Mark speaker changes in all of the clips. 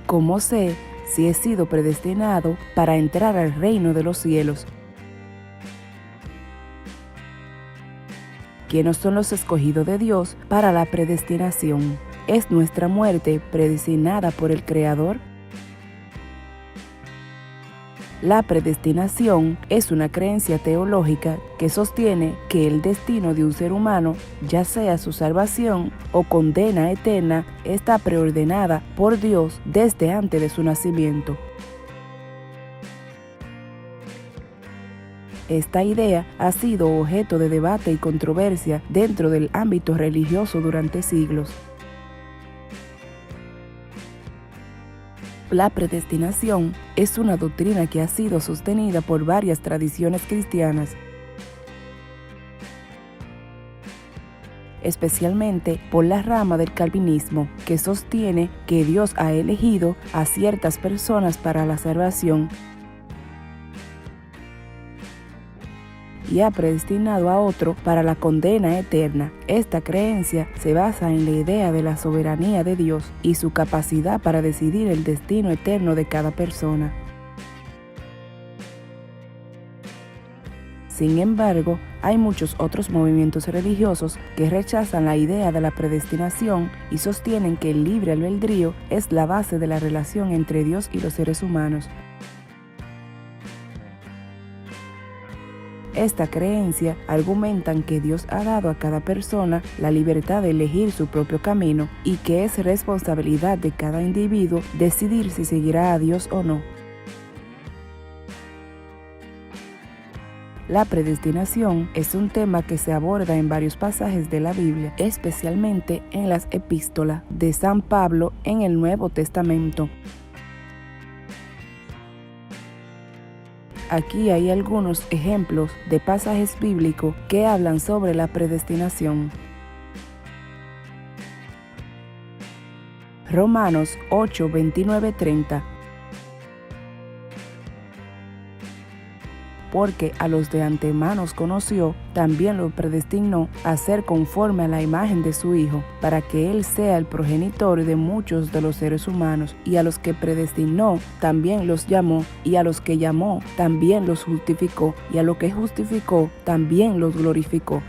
Speaker 1: ¿Cómo sé si he sido predestinado para entrar al reino de los cielos? ¿Quiénes son los escogidos de Dios para la predestinación? ¿Es nuestra muerte predestinada por el Creador? La predestinación es una creencia teológica que sostiene que el destino de un ser humano, ya sea su salvación o condena eterna, está preordenada por Dios desde antes de su nacimiento. Esta idea ha sido objeto de debate y controversia dentro del ámbito religioso durante siglos. La predestinación es una doctrina que ha sido sostenida por varias tradiciones cristianas, especialmente por la rama del calvinismo, que sostiene que Dios ha elegido a ciertas personas para la salvación y ha predestinado a otro para la condena eterna. Esta creencia se basa en la idea de la soberanía de Dios y su capacidad para decidir el destino eterno de cada persona. Sin embargo, hay muchos otros movimientos religiosos que rechazan la idea de la predestinación y sostienen que el libre albedrío es la base de la relación entre Dios y los seres humanos. Esta creencia argumentan que Dios ha dado a cada persona la libertad de elegir su propio camino y que es responsabilidad de cada individuo decidir si seguirá a Dios o no. La predestinación es un tema que se aborda en varios pasajes de la Biblia, especialmente en las epístolas de San Pablo en el Nuevo Testamento. Aquí hay algunos ejemplos de pasajes bíblicos que hablan sobre la predestinación. Romanos 8, 29, 30. Porque a los de antemano conoció, también los predestinó a ser conforme a la imagen de su Hijo, para que Él sea el progenitor de muchos de los seres humanos. Y a los que predestinó, también los llamó, y a los que llamó, también los justificó, y a los que justificó, también los glorificó.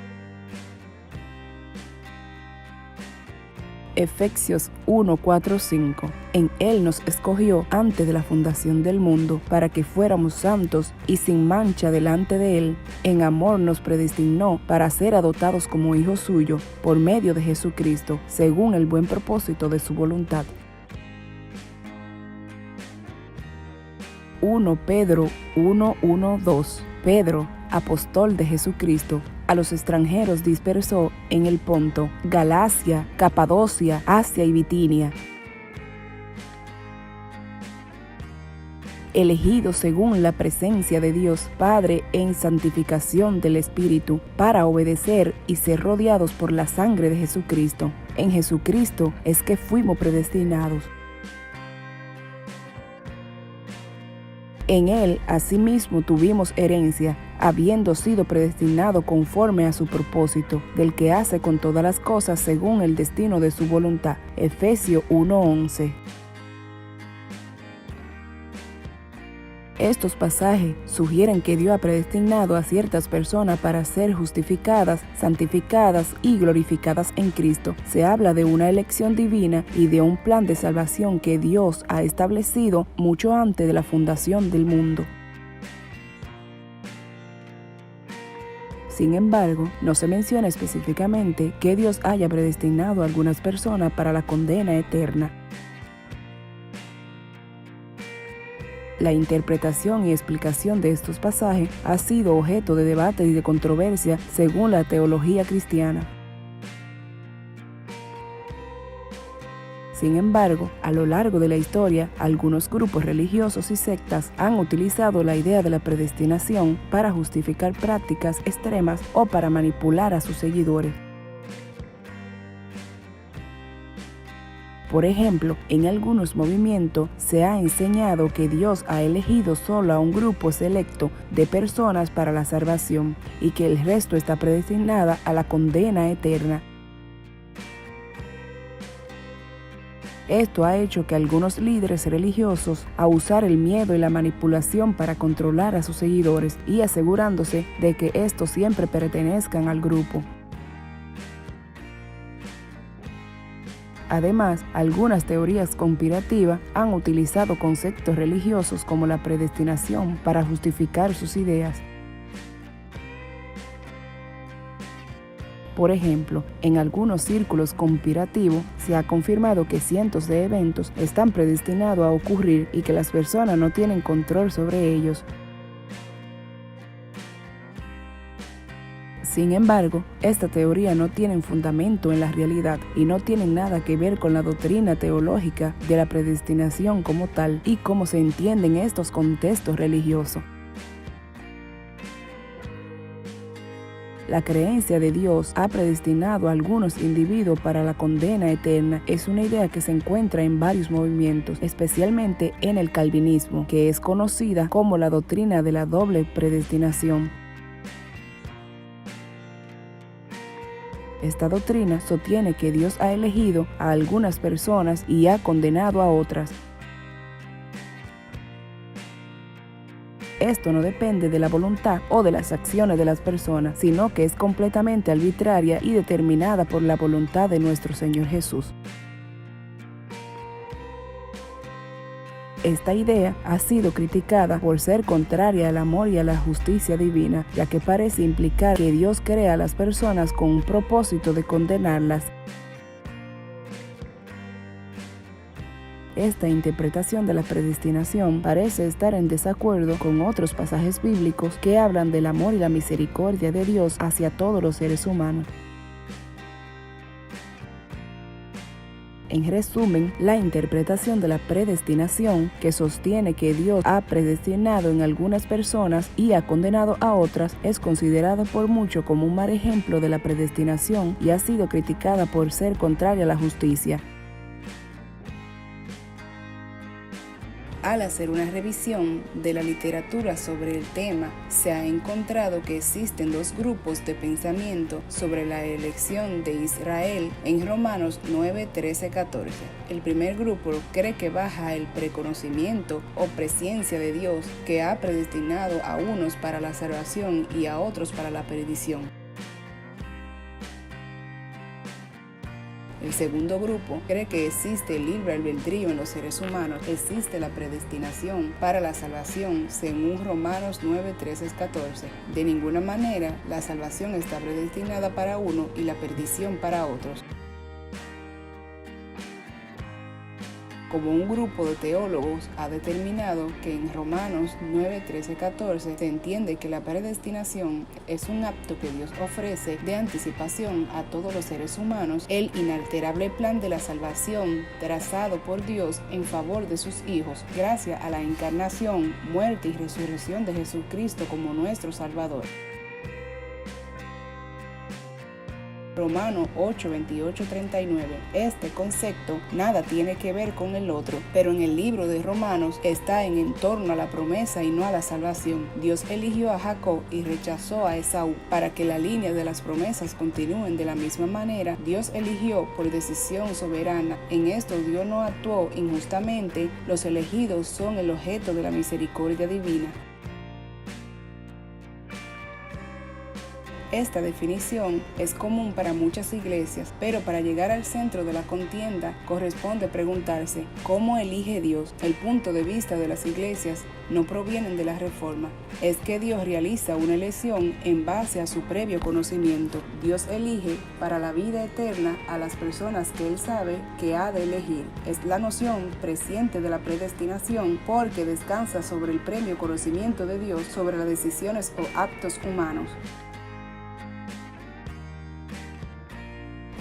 Speaker 1: Efesios 1, 4, 5. En Él nos escogió antes de la fundación del mundo, para que fuéramos santos y sin mancha delante de Él. En amor nos predestinó para ser adoptados como hijos suyos, por medio de Jesucristo, según el buen propósito de su voluntad. 1 Pedro 1, 1, 2. Pedro, apóstol de Jesucristo, a los extranjeros dispersó en el Ponto, Galacia, Capadocia, Asia y Bitinia, elegidos según la presencia de Dios Padre en santificación del Espíritu, para obedecer y ser rodeados por la sangre de Jesucristo. En Jesucristo es que fuimos predestinados. En Él, asimismo, tuvimos herencia, habiendo sido predestinado conforme a su propósito, del que hace con todas las cosas según el destino de su voluntad. Efesios 1:11. Estos pasajes sugieren que Dios ha predestinado a ciertas personas para ser justificadas, santificadas y glorificadas en Cristo. Se habla de una elección divina y de un plan de salvación que Dios ha establecido mucho antes de la fundación del mundo. Sin embargo, no se menciona específicamente que Dios haya predestinado a algunas personas para la condena eterna. La interpretación y explicación de estos pasajes ha sido objeto de debate y de controversia según la teología cristiana. Sin embargo, a lo largo de la historia, algunos grupos religiosos y sectas han utilizado la idea de la predestinación para justificar prácticas extremas o para manipular a sus seguidores. Por ejemplo, en algunos movimientos se ha enseñado que Dios ha elegido solo a un grupo selecto de personas para la salvación y que el resto está predestinada a la condena eterna. Esto ha hecho que algunos líderes religiosos a usar el miedo y la manipulación para controlar a sus seguidores y asegurándose de que estos siempre pertenezcan al grupo. Además, algunas teorías conspirativas han utilizado conceptos religiosos como la predestinación para justificar sus ideas. Por ejemplo, en algunos círculos conspirativos se ha confirmado que cientos de eventos están predestinados a ocurrir y que las personas no tienen control sobre ellos. Sin embargo, esta teoría no tiene fundamento en la realidad y no tiene nada que ver con la doctrina teológica de la predestinación como tal y cómo se entienden estos contextos religiosos. La creencia de Dios ha predestinado a algunos individuos para la condena eterna es una idea que se encuentra en varios movimientos, especialmente en el calvinismo, que es conocida como la doctrina de la doble predestinación. Esta doctrina sostiene que Dios ha elegido a algunas personas y ha condenado a otras. Esto no depende de la voluntad o de las acciones de las personas, sino que es completamente arbitraria y determinada por la voluntad de nuestro Señor Jesús. Esta idea ha sido criticada por ser contraria al amor y a la justicia divina, ya que parece implicar que Dios crea a las personas con un propósito de condenarlas. Esta interpretación de la predestinación parece estar en desacuerdo con otros pasajes bíblicos que hablan del amor y la misericordia de Dios hacia todos los seres humanos. En resumen, la interpretación de la predestinación, que sostiene que Dios ha predestinado en algunas personas y ha condenado a otras, es considerada por muchos como un mal ejemplo de la predestinación y ha sido criticada por ser contraria a la justicia. Al hacer una revisión de la literatura sobre el tema, se ha encontrado que existen dos grupos de pensamiento sobre la elección de Israel en Romanos 9, 13, 14. El primer grupo cree que baja el preconocimiento o presciencia de Dios, que ha predestinado a unos para la salvación y a otros para la perdición. El segundo grupo cree que existe el libre albedrío en los seres humanos, existe la predestinación para la salvación según Romanos 9, 13, 14. De ninguna manera la salvación está predestinada para uno y la perdición para otros. Como un grupo de teólogos ha determinado que en Romanos 9, 13, 14 se entiende que la predestinación es un acto que Dios ofrece de anticipación a todos los seres humanos, el inalterable plan de la salvación trazado por Dios en favor de sus hijos, gracias a la encarnación, muerte y resurrección de Jesucristo como nuestro Salvador. Romanos 8, 28, 39. Este concepto nada tiene que ver con el otro, pero en el libro de Romanos está en torno a la promesa y no a la salvación. Dios eligió a Jacob y rechazó a Esaú. Para que la línea de las promesas continúen de la misma manera, Dios eligió por decisión soberana. En esto Dios no actuó injustamente, los elegidos son el objeto de la misericordia divina. Esta definición es común para muchas iglesias, pero para llegar al centro de la contienda corresponde preguntarse ¿cómo elige Dios? El punto de vista de las iglesias no provienen de la reforma, es que Dios realiza una elección en base a su previo conocimiento. Dios elige para la vida eterna a las personas que Él sabe que ha de elegir. Es la noción presciente de la predestinación porque descansa sobre el previo conocimiento de Dios sobre las decisiones o actos humanos.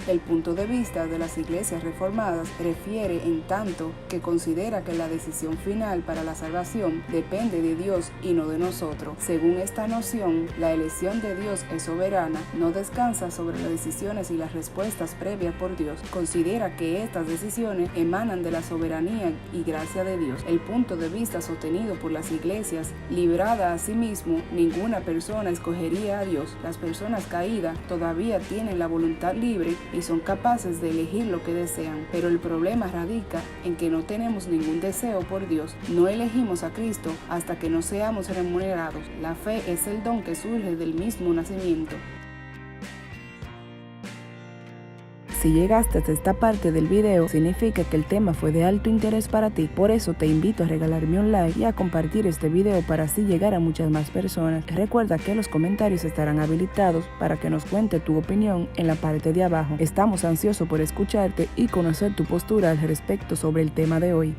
Speaker 1: El punto de vista de las iglesias reformadas refiere en tanto que considera que la decisión final para la salvación depende de Dios y no de nosotros. Según esta noción, la elección de Dios es soberana, no descansa sobre las decisiones y las respuestas previas por Dios. Considera que estas decisiones emanan de la soberanía y gracia de Dios. El punto de vista sostenido por las iglesias, librada a sí mismo, ninguna persona escogería a Dios. Las personas caídas todavía tienen la voluntad libre y y son capaces de elegir lo que desean. Pero el problema radica en que no tenemos ningún deseo por Dios. No elegimos a Cristo hasta que no seamos remunerados. La fe es el don que surge del mismo nacimiento. Si llegaste hasta esta parte del video, significa que el tema fue de alto interés para ti. Por eso te invito a regalarme un like y a compartir este video para así llegar a muchas más personas. Recuerda que los comentarios estarán habilitados para que nos cuente tu opinión en la parte de abajo. Estamos ansiosos por escucharte y conocer tu postura al respecto sobre el tema de hoy.